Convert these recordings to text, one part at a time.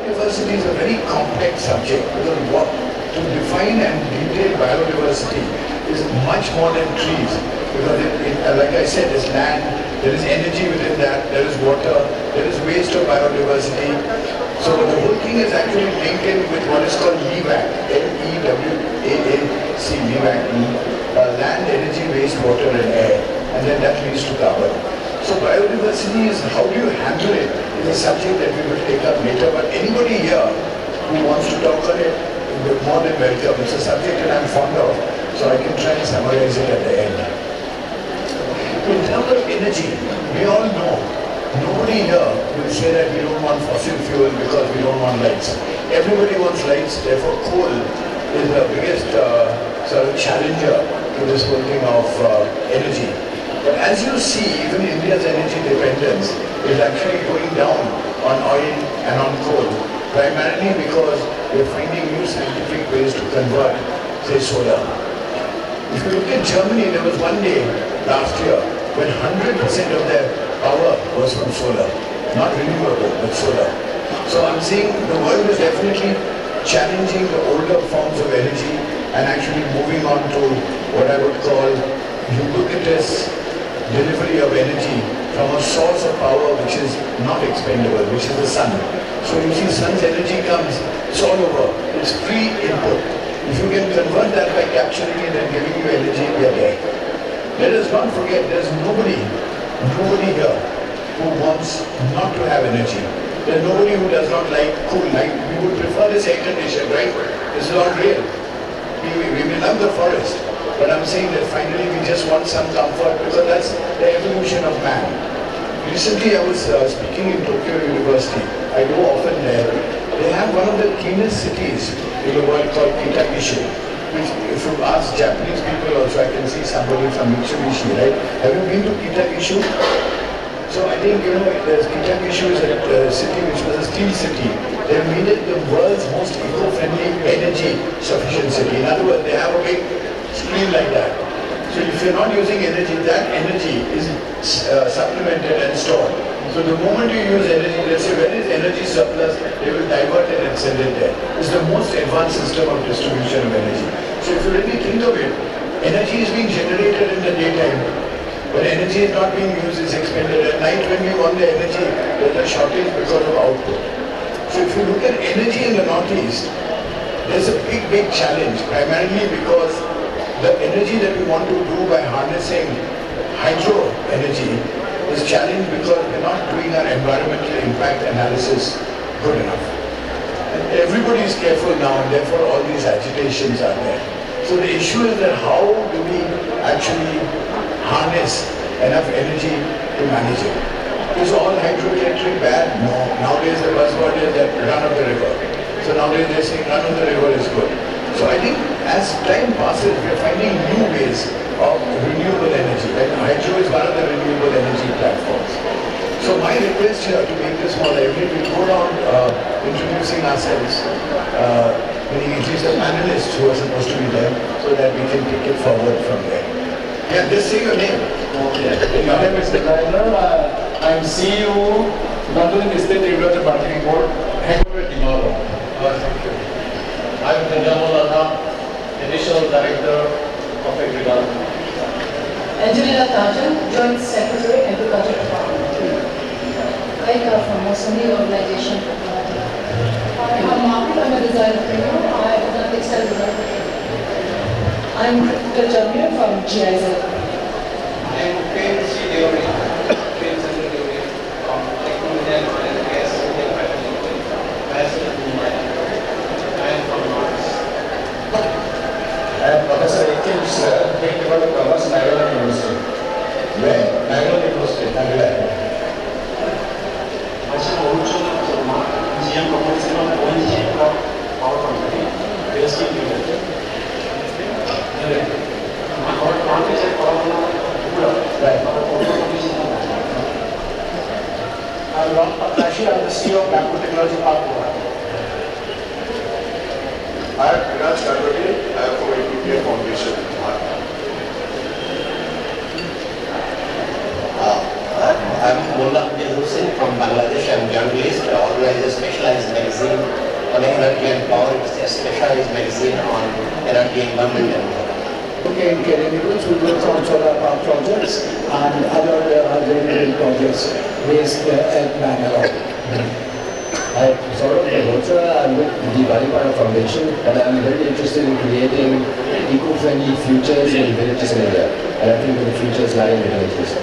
Biodiversity is a very complex subject because to define and detail biodiversity is much more than trees. Because like I said, there's land, there is energy within that, there is water, there is waste of biodiversity. So the whole thing is actually linked in with what is called LEWAC, LEWAAC, LEWAC, land, energy, waste, water and air. And then that leads to carbon. So biodiversity is, how do you handle it, is a subject that we will take up later. But anybody here who wants to talk on it, you're more than welcome. It's a subject that I'm fond of, so I can try and summarize it at the end. In terms of energy, we all know, nobody here will say that we don't want fossil fuel because we don't want lights. Everybody wants lights, therefore coal is the biggest sort of challenger to this whole thing of energy. But as you see, even India's energy dependence is actually going down on oil and on coal, primarily because we're finding new scientific ways to convert, say, solar. If you look at Germany, there was one day last year when 100% of their power was from solar. Not renewable, but solar. So I'm saying the world is definitely challenging the older forms of energy and actually moving on to what I would call ubiquitous delivery of energy from a source of power which is not expendable, which is the sun. So you see, sun's energy comes, it's all over, it's free input. If you can convert that by capturing it and giving you energy, we are there. Let us not forget, there's nobody here who wants not to have energy. There's nobody who does not like cool. Like, we would prefer this air condition, right? This is not real. We may love the forest, but I'm saying that finally we just want some comfort because that's the evolution of man. Recently I was speaking in Tokyo University. I go often there. They have one of the cleanest cities in the world called Kitakyushu. Which, if you ask Japanese people also, I can see somebody from Mitsubishi, right? Have you been to Kitakyushu? So I think, Kitakyushu is a city which was a steel city. They made it the world's most eco-friendly, energy sufficient city. In other words, they have a big screen like that. So if you're not using energy, that energy is supplemented and stored. So the moment you use energy, let's say when is energy surplus, they will divert it and send it there. It's the most advanced system of distribution of energy. So if you really think of it, energy is being generated in the daytime, but energy is not being used, it's expended at night. When we want the energy, there's a shortage because of output. So if you look at energy in the Northeast, there's a big challenge, primarily because the energy that we want to do by harnessing hydro energy is challenged because we're not doing our environmental impact analysis good enough. And everybody is careful now, and therefore all these agitations are there. So the issue is that how do we actually harness enough energy to manage it? Is all hydroelectric bad? No. Nowadays the buzzword is that run of the river. So nowadays they're saying run of the river is good. So I think as time passes, we're finding new ways of renewable energy, and hydro is one of the renewable energy platforms. So my request here, to make this more lively, we'll go around introducing ourselves, meaning at least the panelists who are supposed to be there, so that we can take it forward from there. Yeah, just say your name. Okay. My name is Dignitaries. I'm CEO, Nagaland State Regulator Marketing Board, headquartered in Timor. Thank you. I'm Kanjamul, Additional Director of Agriculture. Angelina Tajan, Joint Secretary, Agriculture Department. I come from Mosami Organization. I'm Margaret, I'm a designer trainer. I'm a textile designer. I'm Kritika Jamir from GIZ. I'm FICCI from Technology and Gas I am from North. I am Professor A.K. Mishra, Head Department of Commerce, Nagaland University. Where? Nagaland University, Nagaland. GM Professional ONG Power Company, based in Limited. I'm Ram Patashi, I'm the CEO of Macro Technology Park. I am Vinaj Karvati, I am from India Foundation. I'm Mullah Abdul Hussain from Bangladesh. I'm a journalist, organize a specialized magazine on energy and power. It's a specialized magazine on energy, environment and water. Okay, in chemicals, we work on solar power projects and other renewable projects based at Bangalore. Hi, Saurabh Malhotra. I'm with the Varipara Foundation, and I'm very interested in creating eco-friendly futures in villages in India. And I think the futures lie in the villages.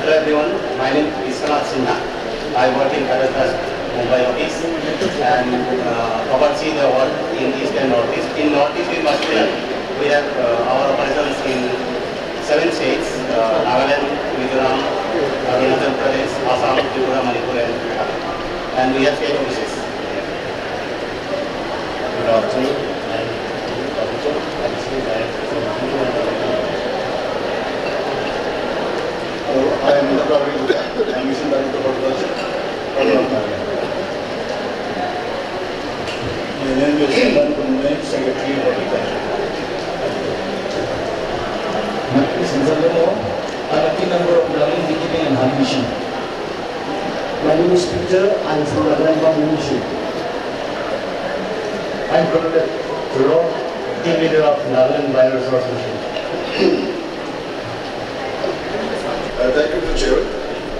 Hello everyone, my name is Vishwanath Sinha. I work in Karatas Mumbai office and oversee the work in East and Northeast. In Northeast in particular, we have our operations in 7 states, Nagaland, Mizoram, Arunachal Pradesh, Assam, Tripura, Manipur and we have state offices. Good afternoon. I am the Mission Director for Agriculture. My name is Highland Dawn Media, Secretary of Agriculture. My name is Nizam. I'm a key member of Learning, Beekeeping and Honey Mission. My name is Peter. I'm from Highland Dawn Media. I'm Colonel Thoreau, team leader of Nagaland Bioresource Mission. Thank you, Mr. Chair.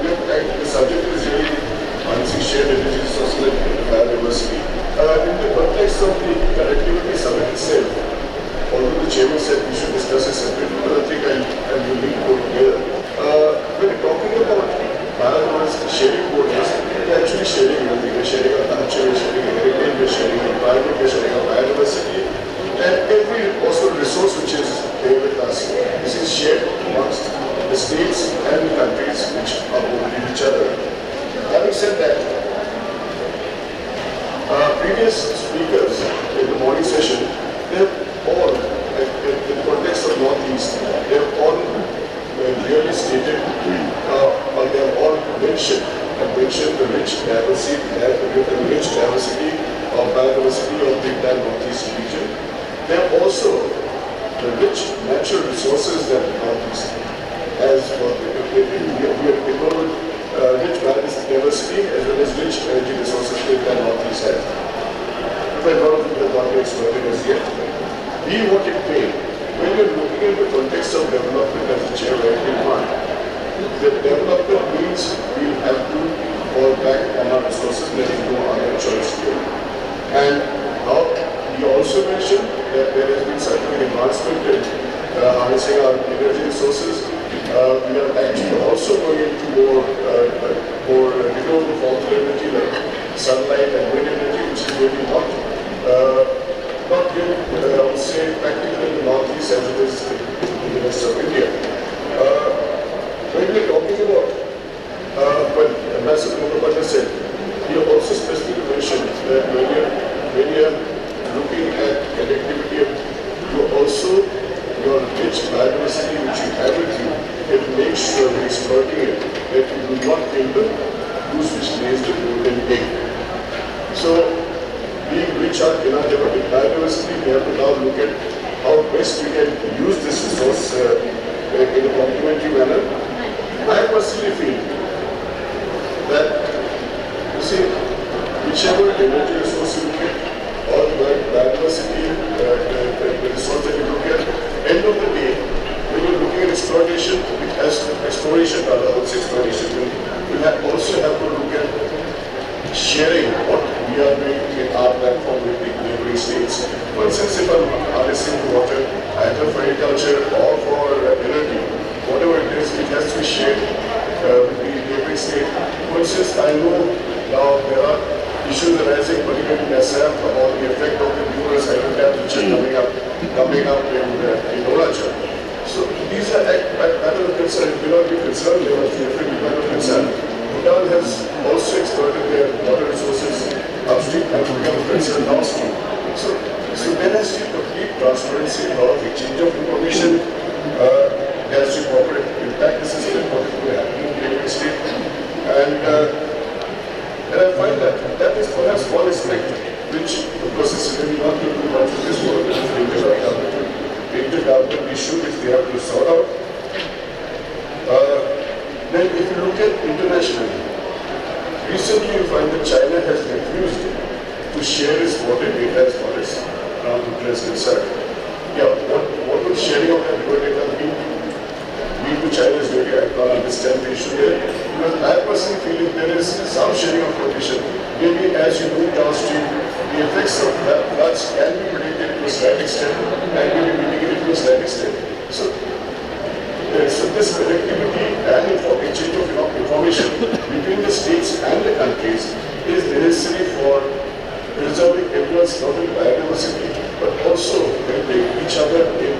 The subject is really enhancing shared energy resources and biodiversity. In the context of the connectivity summit itself, although the chairman said we should discuss it separately, but I think I'm willing to go together. When we're talking about biodiversity sharing borders, we're actually sharing everything. We're sharing our culture, we're sharing heritage, we're sharing environment, we're sharing our biodiversity, and every possible resource which is there with us. This is shared amongst the states and the countries which are bounding each other. Having said that, previous speakers in the morning session, they have all, in the context of Northeast, they have all clearly stated, or they have all mentioned the rich diversity of biodiversity of the entire Northeast region. They have also the rich natural resources that Northeast as for we are involved rich biodiversity as well as rich energy resources that Northeast has. But a lot of people have not been exploited as yet. We want it paid. When you're looking at the context of development as the chair rightly defined, the development means we have to fall back on our resources, there is no other choice here. And now we also mentioned that there has been certain advancement in harnessing our energy resources. We are actually also going into more renewable forms of energy like sunlight and wind energy, which is really not yet, I would say, practical in the Northeast as it is in the rest of India. When we are talking about, well, Ambassador Mukherjee said, he also specifically mentioned that when you are looking at connectivity, you also, your rich biodiversity which you have with you, it makes sure when exploiting it, that you do not kill the goose which lays the golden egg. So, being rich in our biodiversity, we have to now look at how best we can use this resource in a complementary manner. I personally feel that, you see, whichever energy resource you look at, or the biodiversity, the resource that you look at, end of the day, when you're looking at exploitation, it has exploration, I would say exploitation, we also have to look at sharing what we are doing in our platform with the neighboring states. For instance, if I'm harnessing water, either for agriculture or for energy, whatever it is, it has to be shared with the neighboring state. For instance, I know now there are issues arising, particularly in Assam, about the effect of the numerous hydro dams which are coming up in Arunachal. So these are matter of concern. It will not be concerned, they must be definitely matter of concern. Bhutan has also exploited their water resources upstream and become a concern downstream. So there has to be complete transparency, a lot of exchange of information. There has to be corporate impact assessment, what will happen in the state. And I find that is perhaps one aspect which, of course, is really not to do much with this work, it is the intergovernmental issue which they have to sort out. Then if you look at internationally, recently you find that China has refused to share its water data as far as Bhutan is concerned. Yeah, what would sharing of that water data mean to China's duty? I can't understand the issue there. Because I personally feel if there is some sharing of information, maybe as you move downstream, the effects of floods can be predicted to a slight extent and maybe mitigated to a slight extent. So this connectivity and exchange of information between the states and the countries is necessary for preserving everyone's not only biodiversity but also helping each other in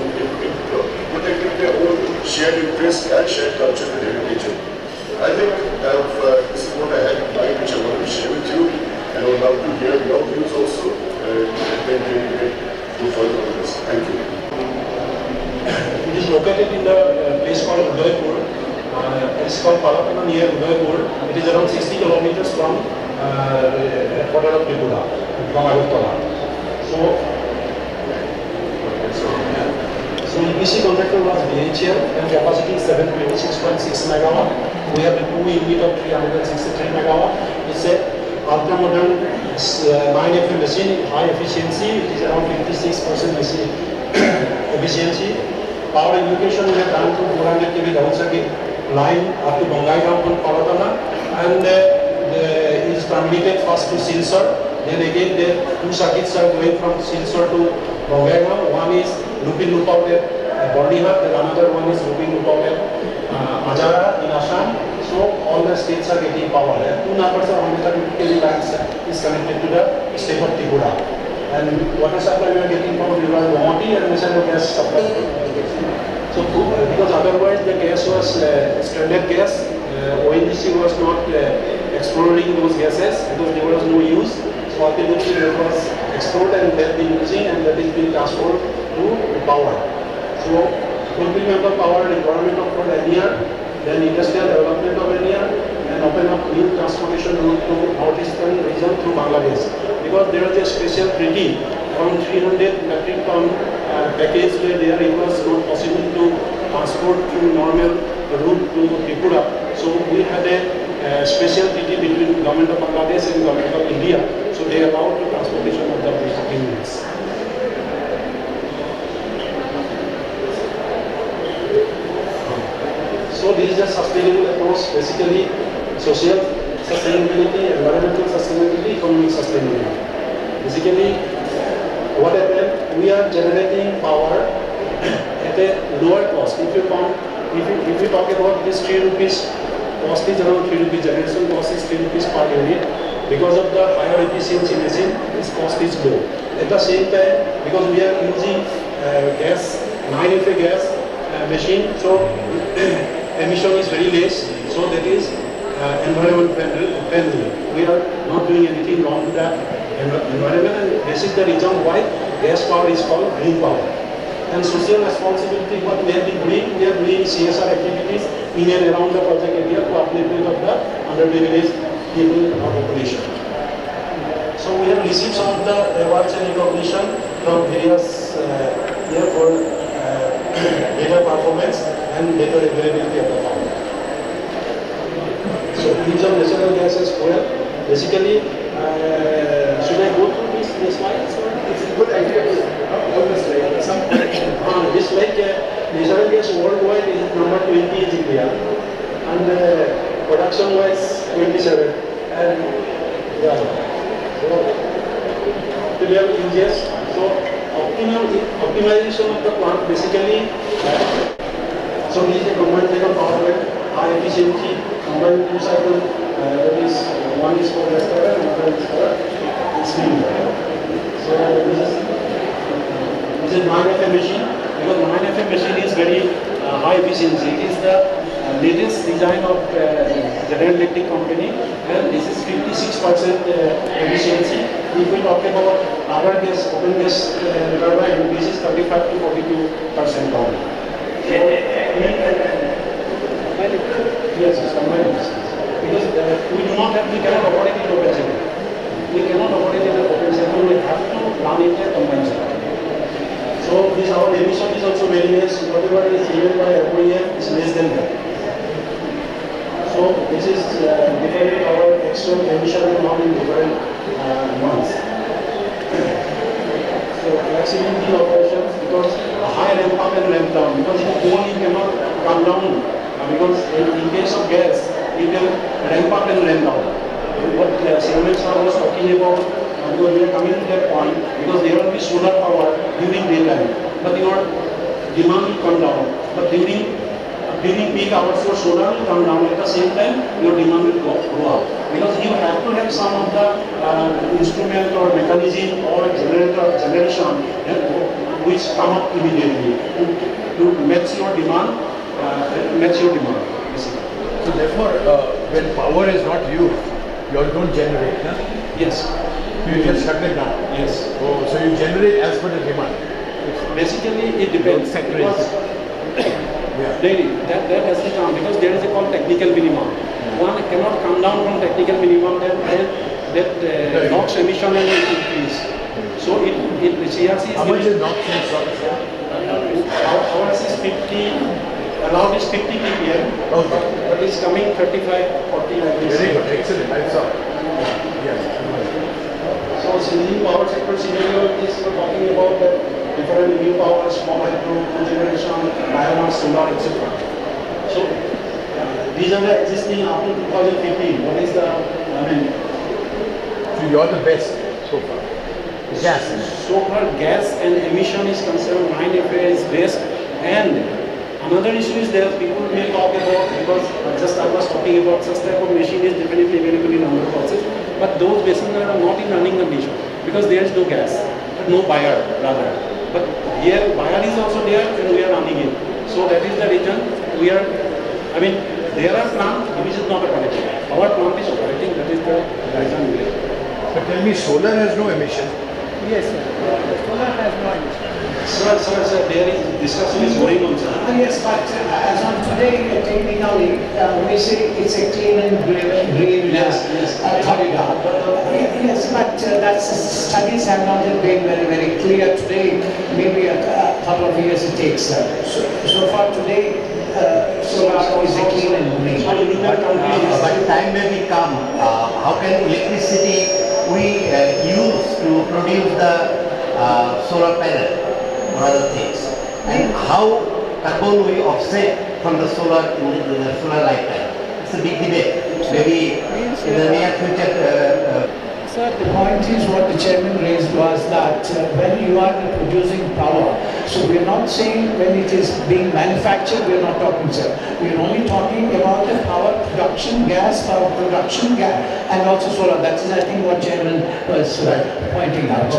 protecting their own shared interests and shared culture and heritage. I think this is what I had in mind, which I want to share with you, and I would love to hear your views also, and then we can go further on this. Thank you. It is located in the place called Udaipur. It is called Palapana near Udaipur. It is around 60 kilometers from headquarters of Tripura, from Agartala. So EPC contractor was BHL and capacity is 726.6 megawatt. We have a 2 unit of 363 megawatt. It's a ultra modern 9FM machine, high efficiency. It is around 56% machine efficiency. Power education we have done through 400 kV double circuit line up to Bongaigaon from Palatana, and it is transmitted first to Silsar. Then again the 2 circuits are going from Silsar to Bongaigaon. One is looping loop out at Bordihat, and another one is looping loop out at Ajara in Assam. So all the states are getting power. 2 numbers of 130 kV lines is connected to the state of Tripura. And water supply we are getting from River Gomati and Mesano gas supply. So because otherwise the gas was stranded gas, ONGC was not exploring those gases because there was no use. So ultimately that was explored and they have been using, and that is being transferred to power. So fulfillment of power requirement of NER, then industrial development of NER, and open up new transportation route to northeastern region through Bangladesh. Because there was a special treaty around 300 metric ton package where there it was not possible to transport through normal route to Tripura. So we had a special treaty between Government of Bangladesh and Government of India. So they allowed the transportation of the basic units. So this is a sustainable approach, basically social sustainability, environmental sustainability, economic sustainability. Basically, what happened, we are generating power at a lower cost. If you talk about this 3 rupees, cost is around 3 rupees, generation cost is 3 rupees per unit. Because of the higher efficiency machine, this cost is low. At the same time, because we are using gas, 9FA gas machine, so emission is very less, so that is environment friendly. We are not doing anything wrong to the environment, and this is the reason why gas power is called green power. And social responsibility, what we have been doing, we are doing CSR activities in and around the project area to upliftment of the underprivileged people or population. So we have received some of the awards and recognition from various here for data performance and data availability of the power. So use of natural gas as fuel. Basically, should I go through these slides? It's a good idea to all the slides. This like natural gas worldwide is number 20 is India, and production wise 27. And yeah, so we have uses. So optimization of the plant basically. So this is a combined cycle power plant, high efficiency, combined 2 cycle. That is one is for gas turbine and one is for steam. So this is 9FM machine. Because 9FM machine is very high efficiency. It is the latest design of General Electric company, and this is 56% efficiency. If we talk about other gas, open gas turbine, this is 35 to 42% only. So, yes, it's combined. Because we do not have, we cannot operate in open cycle. We cannot operate in open cycle. We have to run in a combined cycle. So this our emission is also very less. Whatever is given by OEM is less than that. So this is defining our so emission will not in different months. So flexibility operations, because a high ramp up and ramp down, because if coal you cannot come down, because in case of gas you can ramp up and ramp down. What Chairman Sir was talking about, because we are coming to that point, because there will be solar power during daytime, but your demand will come down. But during peak hours, your solar will come down. At the same time, your demand will go up. Because you have to have some of the instrument or mechanism or generation which come up immediately to match your demand. Basically. So therefore, when power is not used, you all don't generate, huh? Yes. You just shut it down. Yes. Oh, so you generate as per the demand. Basically, it depends. Because daily, that has to come, because there is a called technical minimum. One cannot come down from technical minimum, that NOx emission will increase. So the CRC is how much is NOx in SOx? ours is 50, allowed is 50 ppm, Okay. but it's coming 35, 40 like this. Very good, excellent, I saw. Yes. So in power sector scenario, is we're talking about the different new power, small hydro, cogeneration, biomass, solar, etc. So these are the existing up to 2015. What is the, So you're the best so far. Gas. So far gas and emission is concerned, 9FA is best. And another issue is there, people may talk about, because just I was talking about such type of machine is definitely available in other places, but those basins are not in running condition, because there is no gas, no buyer rather. But here buyer is also there and we are running it. So that is the reason we are, there are plants which is not operating. Our plant is operating, that is the reason we are. But tell me, solar has no emission. Yes, sir. Solar has no emission. Sir, there is discussion is going on, sir. Yes, but as on today, technically, we say it's a clean and green corridor. Yes, but studies have not yet been very, very clear today. Maybe a couple of years it takes. So far today, solar is a clean and green. But time may come, how can electricity we use to produce the solar panel or other things? And how carbon we offset from the solar in the solar lifetime? It's a big debate. Maybe in the near future. Sir, the point is what the chairman raised was that when you are producing power, so we are not saying when it is being manufactured, we are not talking, sir. We are only talking about the power production, power production, and also solar. That is, I think, what chairman was pointing out.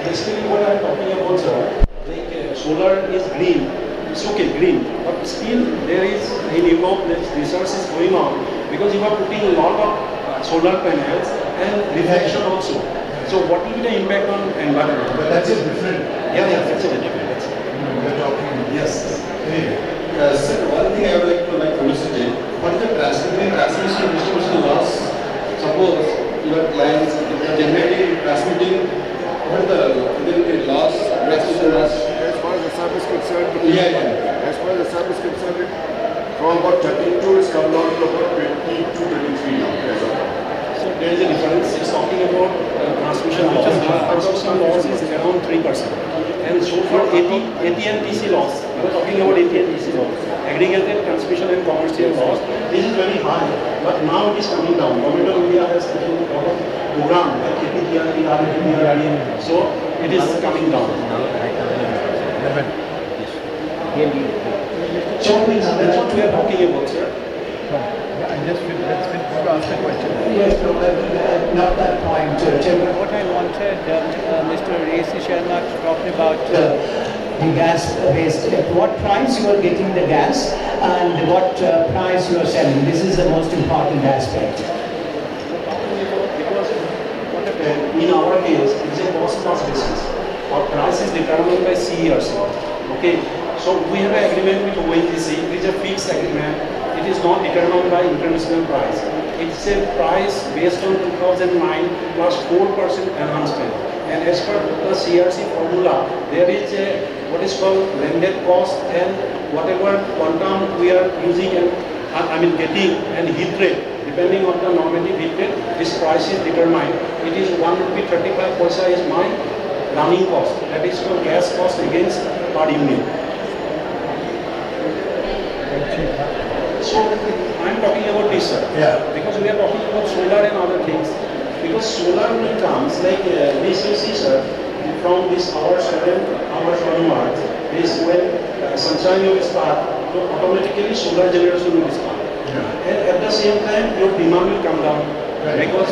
Basically, what I am talking about, sir, like solar is green. It's okay, green, but still there is in Europe research is going on, because you are putting a lot of solar panels and reflection also. So what will be the impact on environment? But that's just different. Yeah, that's a different. We're talking. Yes. Sir, one thing I would like to elucidate, what is the transmission and distribution loss? Suppose your clients are generating, transmitting, what is the loss, transmission loss? As far as the sub is concerned, Yeah. as far as the sub is concerned, from about 32 it's come down to about 22, 23 now. So there is a difference. It's talking about transmission loss. Transmission loss is around 3%. And so for AT&TC loss, we are talking about AT&TC loss, aggregated transmission and commercial loss. This is very high, but now it is coming down. Government of India has taken a lot of program like APTRD, so it is coming down. So that's what we are talking about, sir. Let's finish to ask the question. Yes, not that point, chairman. What I wanted, Mr. A.C. Sharma talked about The gas-based, at what price you are getting the gas and what price you are selling. This is the most important aspect. Because in our case, it's a cost-plus basis. Our price is determined by CERC. Okay, so we have an agreement with ONGC. It is a fixed agreement. It is not determined by international price. It's a price based on 2009 plus 4% enhancement. And as per the CRC formula, there is a what is called landed cost and whatever quantum we are using and getting and heat rate depending on the normative heat rate, this price is determined. It is 1 rupee 35 paisa is my running cost. That is for gas cost against per unit. So I am talking about this, sir. Yeah. Because we are talking about solar and other things. Because solar when it comes, like this you see, sir, from this hour 7 hours onwards, is when sunshine will start, so automatically solar generation will start. Yeah. And at the same time, your demand will come down. Right. Because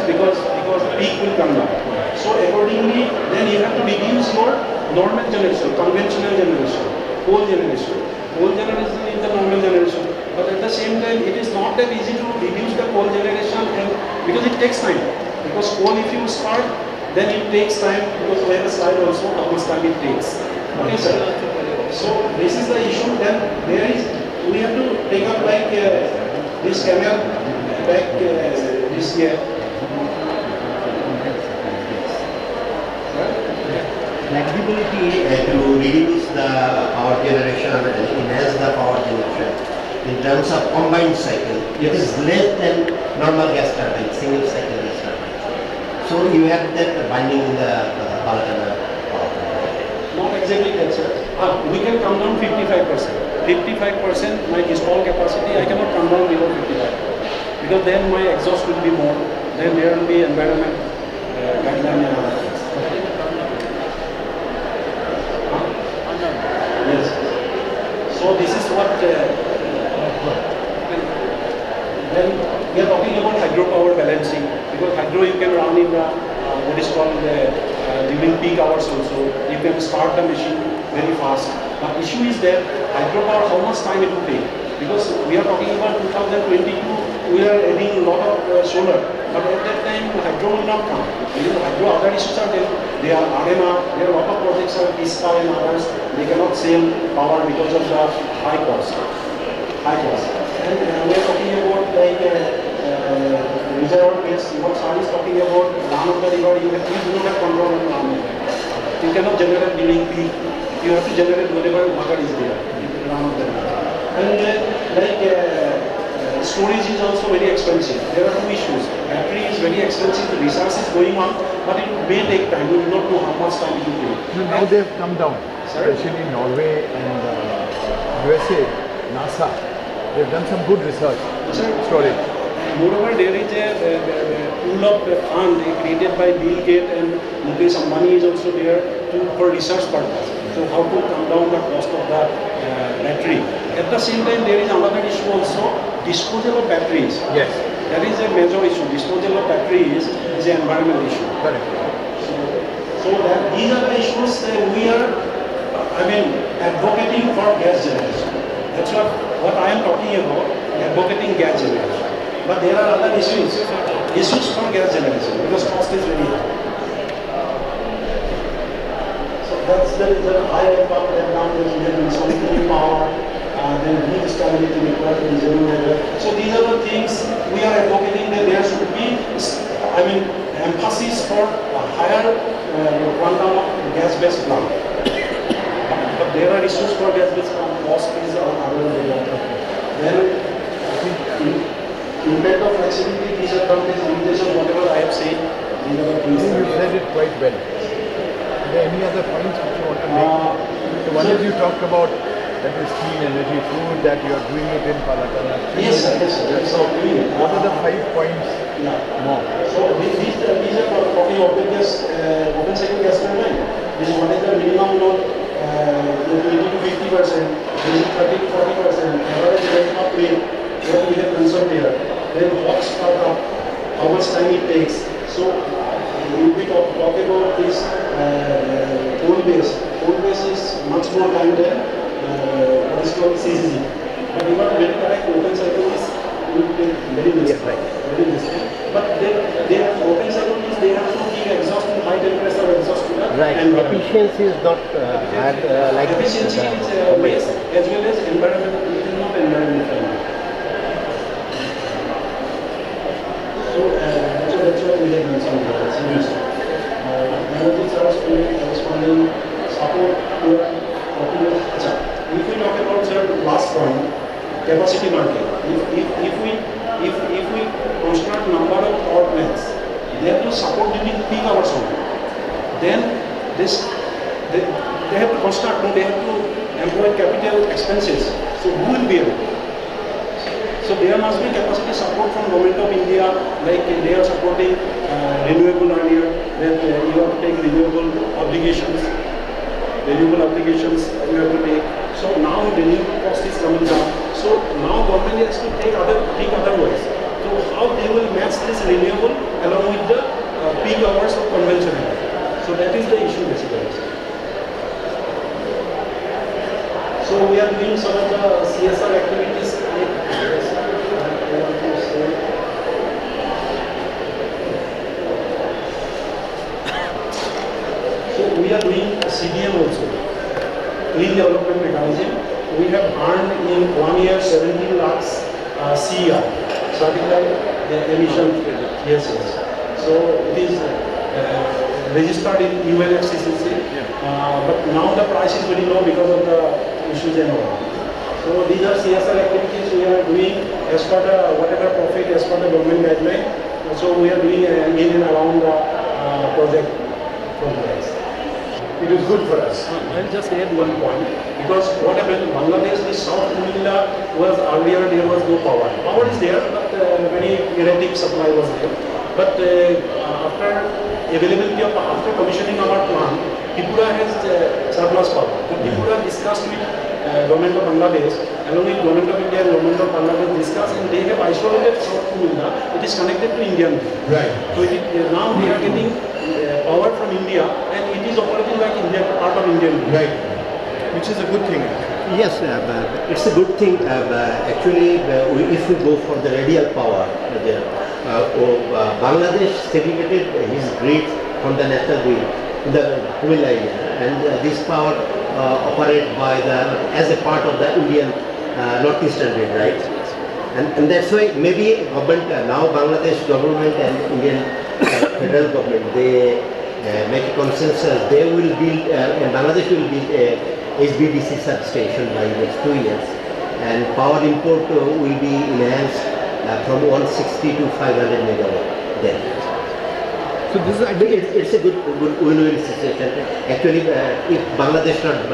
peak will come down. So accordingly, then you have to reduce your normal generation, conventional generation, coal generation. Coal generation is the normal generation. But at the same time, it is not that easy to reduce the coal generation, and because it takes time. Because coal, if you start, then it takes time, because we have a slide also how much time it takes. Okay, sir. So this is the issue. Then there is, we have to take up like this camel back this year. Flexibility to reduce the power generation and enhance the power generation in terms of combined cycle, it is less than normal gas turbine, single cycle gas turbine. So you have that binding in the Palatana power plant. Not exactly that, sir. We can come down 55%. 55% my installed capacity, I cannot come down below 55%. Because then my exhaust will be more, then there will be environment guideline and other things. Yes. So this is what then we are talking about hydropower balancing, because hydro you can run in the what is called during peak hours also. You can start the machine very fast. But issue is that hydropower, how much time it will take? Because we are talking about 2022, we are adding a lot of solar. But at that time, hydro will not come. Hydro, other issues are there. There are RMR, there are a lot of projects are FICCI and others. They cannot sell power because of the high cost. And we are talking about like reservoir base. What Sir is talking about, run of the river, you do not have control on run of the river. You cannot generate during peak. You have to generate whenever water is there, run of the river. And storage is also very expensive. There are two issues. Battery is very expensive, the research is going on, but it may take time. We do not know how much time it will take. Now they have come down, especially in Norway and USA, NASA. They have done some good research. Storage. Moreover, there is a pool of fund created by Bill Gates and Mukesh Ambani is also there for research purpose. So how to come down the cost of the battery. At the same time, there is another issue also, disposal of batteries. Yes. That is a major issue. Disposal of batteries is an environmental issue. Correct. So that these are the issues that we are, advocating for gas generation. That's what I am talking about, advocating gas generation. But there are other issues for gas generation, because cost is very high. So that's the high impact and now there is some power, then heat stability network in general. So these are the things we are advocating, that there should be, emphasis for a higher quantum of gas-based plant. But there are issues for gas-based plant, cost is another level. Then impact of flexibility, disadvantage, limitation, whatever I have said, these are the things. You said it quite well. Are there any other points which you want to make? One is you talked about that is clean energy food, that you are doing it in Palatana. Yes, sir. So what are the 5 points more? So these are talking open gas, open cycle gas turbine. This is what is the minimum load, 80 to 50%, this is 30 to 40%, average rate of wind, what we have mentioned here. Then hot startup, how much time it takes. So we talk about this coal base. Coal base is much more time than what is called CCG. But you are very correct, open cycle is very less. Very less. But they have open cycle means they have to keep exhaust in high temperature exhaust to that. Right, and efficiency is not like efficiency is less as well as environmental, it is not environmental friendly. So that's what we have mentioned here. Energy service corresponding support to if we talk about, sir, last point, capacity synergy. If we construct number of power plants, they have to support during peak hours only. Then they have to construct, they have to employ capital expenses. So who will be able? So there must be capacity support from Government of India, like they are supporting renewable earlier, then you have to take renewable obligations you have to take. So now renewable cost is coming down. So now government has to think other ways. So how they will match this renewable along with the peak hours of conventional. So that is the issue basically. So we are doing some of the CSR activities. So we are doing CDM also, Clean Development Mechanism. We have earned in 1 year 17 lakhs CER, certified emission. Yes. So it is registered in UNFCCC, but now the price is very low because of the issues and all. So these are CSR activities we are doing as per the whatever profit as per the government guideline. So we are doing in and around the project from this. It is good for us. I'll just add one point, because what happened in Bangladesh, the South Kumilla was earlier there was no power. Power is there, but very erratic supply was there. But after availability of, after commissioning our plant, Tripura has surplus power. So Tripura discussed with Government of Bangladesh, along with Government of India and Government of Bangladesh discussed, and they have isolated South Kumilla. It is connected to Indian. Right. So now they are getting power from India, and it is operating like India, part of Indian. Right. Which is a good thing. Yes, it's a good thing. Actually, if we go for the radial power, Bangladesh segregated his grid from the national grid, the Kumilla area, and this power operate by as a part of the Indian northeastern grid, right? And that's why maybe government now Bangladesh government and Indian federal government, they make a consensus. They will build and Bangladesh will build a HVDC substation by the next 2 years, and power import will be enhanced from 160 to 500 megawatt there. So this is it's a good win-win situation. Actually, if Bangladesh not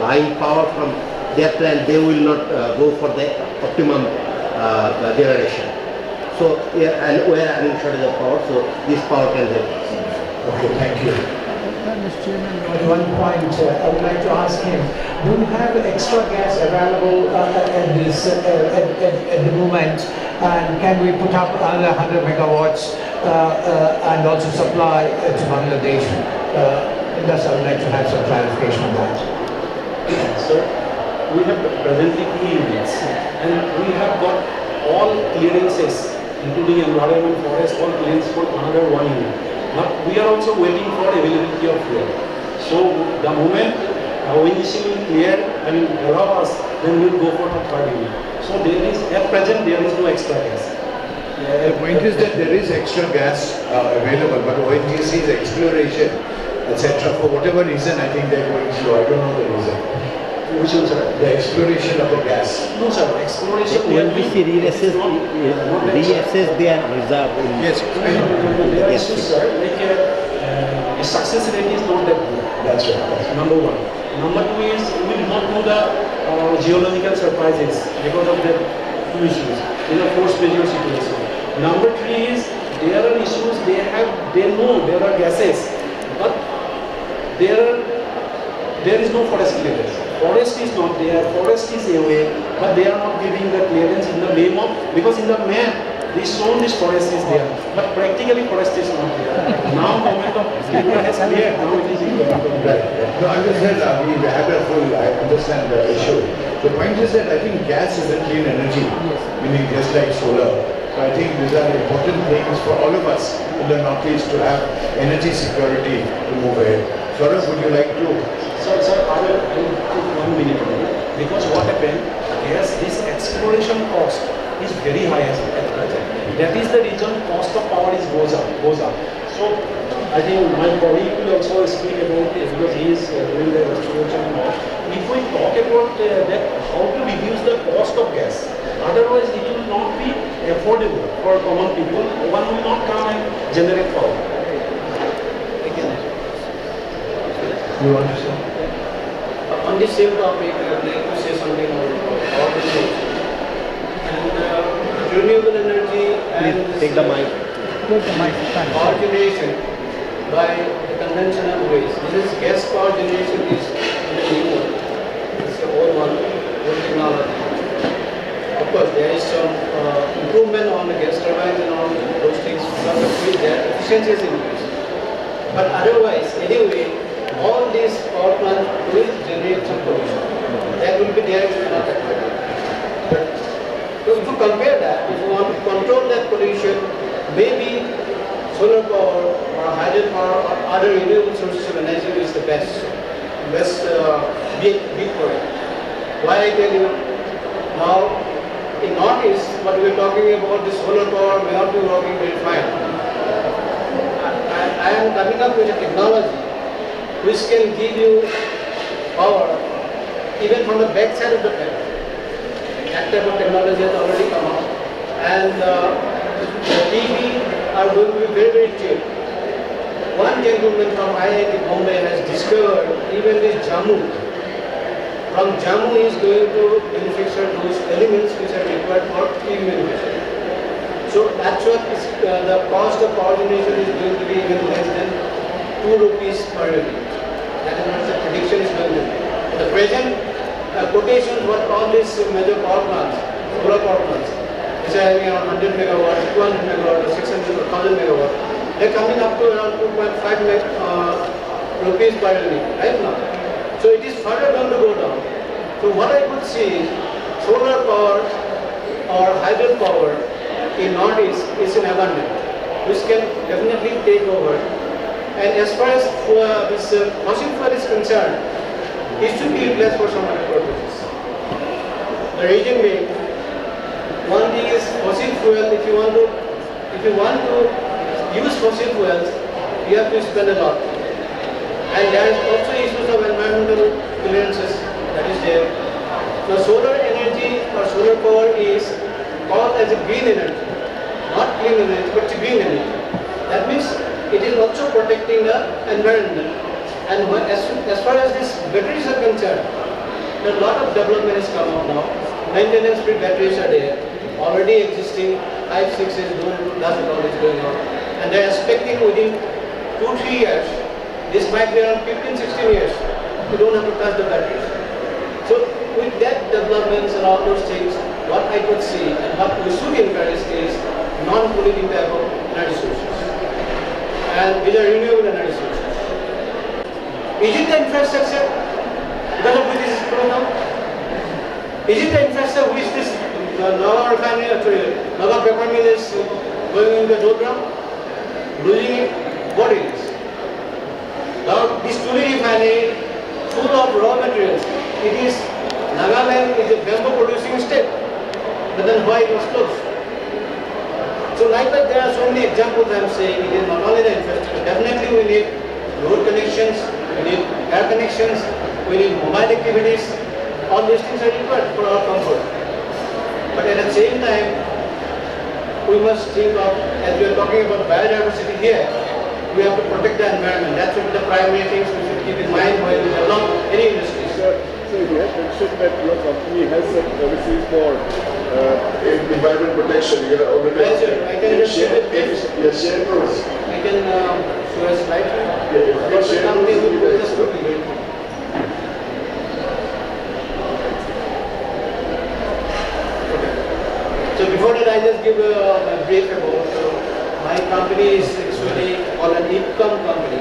buying power from their plant, they will not go for the optimum generation. So and we are having shortage of power, so this power can help us. Okay, thank you. Mr. Chairman, At one point, I would like to ask him, do you have extra gas available at the moment, and can we put up another 100 megawatts and also supply to Bangladesh? Thus, I would like to have some clarification on that. Sir, we have presently 2 units, and we have got all clearances, including environment, forest, all clearances for another 1 unit. But we are also waiting for availability of fuel. So the moment ONGC will clear and allow us, then we will go for the 3rd unit. So there is, at present, there is no extra gas. The point is that there is extra gas available, but ONGC's exploration, etc., for whatever reason, I think they're going slow. I don't know the reason. Which one, sir? The exploration of the gas. No, sir. Exploration. ONGC reassess their reserve. Yes. There is, sir, like the success rate is not that good. That's right. Number one. Number two is we do not know the geological surprises because of the two issues in a force majeure situation. Number three is there are issues they know there are gases, but there is no forest clearance. Forest is not there, forest is away, but they are not giving the clearance in the name of, because in the map they shown this forest is there, but practically forest is not there. Now government of India has cleared, now it is in government of Right. No, I understand. We have a full. I understand the issue. The point is that I think gas is a clean energy, meaning just like solar. So I think these are important things for all of us in the Northeast to have energy security to move ahead. Saurabh, would you like to? Sir, I will take 1 minute only, because what happened, yes, this exploration cost is very high at present. That is the reason cost of power goes up. So I think my colleague will also speak about this, because he is doing the exploration and all. If we talk about that, how to reduce the cost of gas, for common people, one will not come and generate power. You want to say? On this same topic, I would like to say something about power generation. And renewable energy and Take the mic. power generation by the conventional ways. This is gas power generation is the new one. It's an old one, old technology. Of course, there is some improvement on the gas turbines and all those things, because of which their efficiency is increased. But otherwise, anyway, all these power plants will generate some pollution. That will be there if you cannot avoid it. So if you compare that, if you want to control that pollution, maybe solar power or hydro power or other renewable sources of energy is the best big for it. Why I tell you? Now, in Northeast, what we are talking about, the solar power may not be working very fine. I am coming up with a technology which can give you power even from the back side of the panel. That type of technology has already come out. And the PV are going to be very, very cheap. One gentleman from IIT Bombay has discovered even this Jammu. From Jammu is going to manufacture those elements which are required for PV manufacturing. So that's what is, the cost of power generation is going to be even less than 2 rupees per unit. That is what the prediction is going to be. The present quotations what all these major power plants, solar power plants, which are having around 100 megawatts, 200 megawatts, or 600 or 1000 megawatts, they're coming up to around 2.5 rupees per unit right now. So it is further going to go down. So what I could see is solar power or hydro power in Northeast is in abundance, which can definitely take over. And as far as this fossil fuel is concerned, it should be utilized for some other purposes. The reason being, one thing is fossil fuel. If you want to use fossil fuels, you have to spend a lot. And there is also issues of environmental clearances that is there. Now solar energy or solar power is called as a green energy, not clean energy, but it's green energy. That means it is also protecting the environment. And as far as these batteries are concerned, a lot of development has come out now. Maintenance-free batteries are there, already existing. FICCI is doing all is going on. And they are expecting within 2-3 years, this might be around 15-16 years, you don't have to touch the batteries. So with that developments and all those things, what I could see and what we should encourage is non-polluting type of energy sources. And these are renewable energy sources. Is it the infrastructure because of which this is going on? Is it the infrastructure which this Naga refinery, Naga paper mill is going into the doldrum, losing it? What it is? Now this Tuli refinery full of raw materials. It is Nagaland is a bamboo producing state, but then why it was closed? So like that, there are so many examples I am saying. It is not only the infrastructure. Definitely we need road connections, we need air connections, we need mobile activities. All these things are required for our comfort. But at the same time, we must think of, as we are talking about biodiversity here, we have to protect the environment. That's one of the primary things we should keep in mind while we develop any industry. So you have mentioned that your company has some policies for environment protection. You are already. Yes, sir. I can just share it. Yes, share those. I can show a slide. Yeah, you can share those. So before that, I just give a brief about my company is actually called an IPCOM company.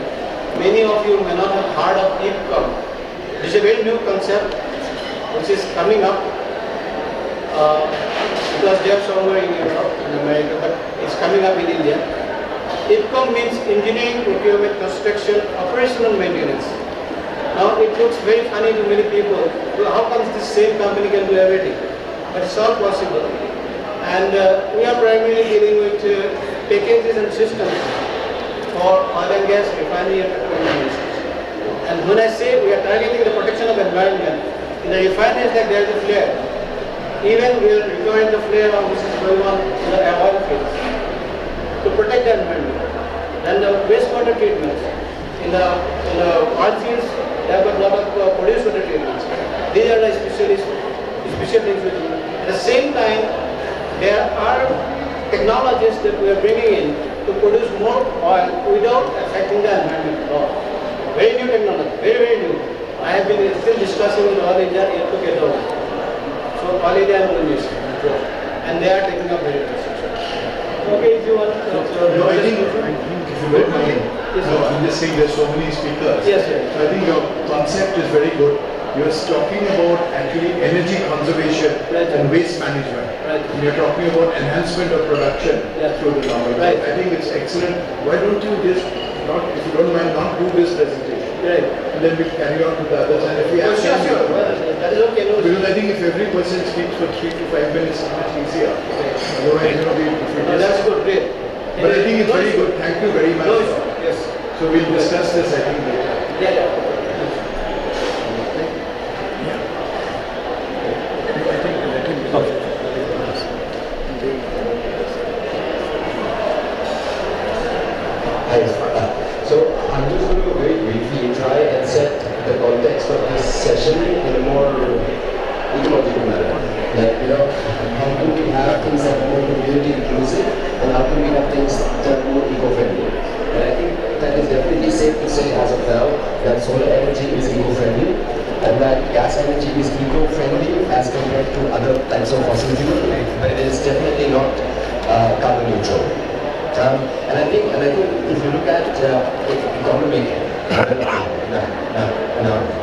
Many of you may not have heard of IPCOM. This is a very new concept which is coming up because they are somewhere in Europe and America, but it's coming up in India. IPCOM means Engineering, Procurement, Construction, Operational Maintenance. Now it looks very funny to many people. How comes this same company can do everything? But it's all possible. And we are primarily dealing with packages and systems for oil and gas, refinery and petroleum industries. And when I say we are targeting the protection of environment, in the refineries like there is a flare. Even we are requiring the flare on which is going on in the oil fields to protect the environment. Then the wastewater treatments. In the oil fields, they have got a lot of produced water treatments. These are the special things we do. At the same time, there are technologies that we are bringing in to produce more oil without affecting the environment at all. Very new technology, very new. I have been still discussing with All India yet to get over. So All India and Emission, and they are taking up very much. Okay, if you want. No, I think if you don't mind. No, I'm just saying there's so many speakers. Yes, yes. So I think your concept is very good. You're talking about actually energy conservation and waste management. Right. And you're talking about enhancement of production through the novel. Right. I think it's excellent. Why don't you just not, if you don't mind, not do this presentation? Right. And then we'll carry on to the others. And if we have Sure. Well, that is okay. No, because I think if every person speaks for 3 to 5 minutes, it's much easier. Otherwise, you know, if we just... that's good, great. But I think it's very good. Thank you very much. No, yes. So we'll discuss this, I think, later. Yeah. Hi. So I'm just going to very briefly try and set the context of this session in a more ecological manner. Like, how do we have things that are more community inclusive, and how do we have things that are more eco-friendly? And I think that is definitely safe to say as of now that solar energy is eco-friendly, and that gas energy is eco-friendly as compared to other types of fossil fuel, but it is definitely not carbon neutral. And I think if you look at economic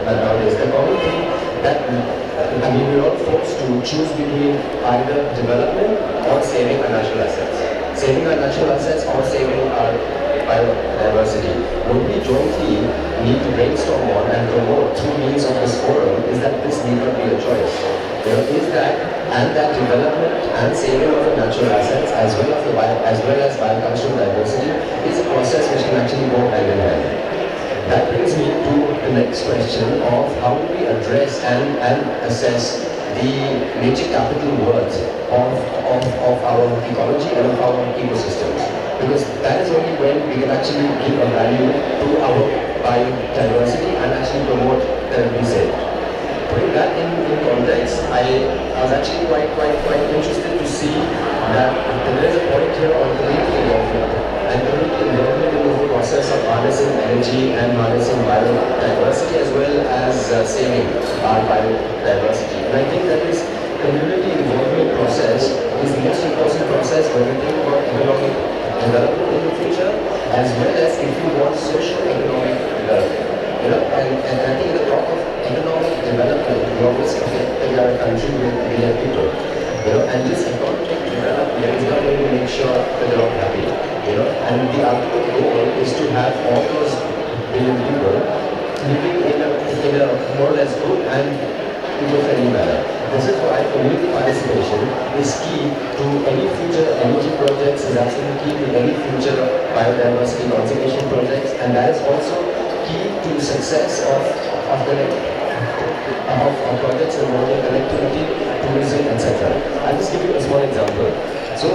nowadays, the common thing that we're all forced to choose between either development or saving our natural assets. Saving our natural assets or saving our biodiversity. What we jointly need to brainstorm on and promote through means of this forum is that this need not be a choice. Is that development and saving of the natural assets as well as biocultural diversity is a process which can actually go hand in hand. That brings me to the next question of how do we address and assess the nature capital worth of our ecology and of our ecosystems. Because that is only when we can actually give a value to our biodiversity and actually promote that we say. Putting that in context, I was actually quite interested to see that there is a point here on community involvement. And community involvement in the whole process of harnessing energy and harnessing biodiversity as well as saving our biodiversity. And I think that this community involvement process is the most important process when we think about economic development in the future, as well as if you want socio-economic development. And I think the talk of economic development, we always forget that we are a country with billion people. And this economic development is not going to make sure that they're all happy. And the ultimate goal is to have all those billion people living in a more or less good and eco-friendly manner. This is why community participation is key to any future energy projects, is absolutely key to any future biodiversity conservation projects, and that is also key to the success of projects involving connectivity, tourism, etc. I'll just give you a small example. So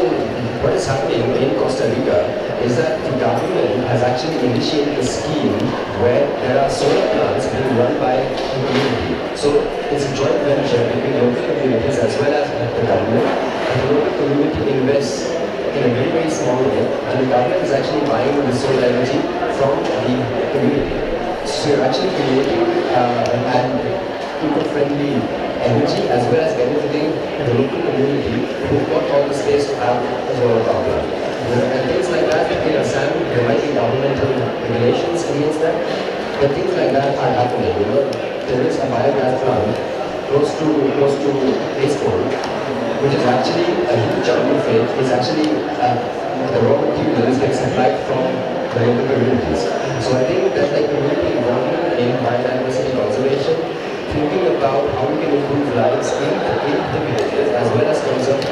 what is happening in Costa Rica is that the government has actually initiated a scheme where there are solar plants being run by the community. So it's a joint venture between local communities as well as the government. And the local community invests in a very small way, and the government is actually buying the solar energy from the community. So you're actually creating an eco-friendly energy as well as benefiting the local community who've got all the space to have a solar power plant. And things like that, in Assam, there might be governmental regulations against that, but things like that are happening. There is a biogas plant close to Baseport, which is actually a huge chunk of it is actually the raw materials being supplied from the local communities. So I think that like community involvement in biodiversity conservation, thinking about how we can improve lives in the villages as well as conserve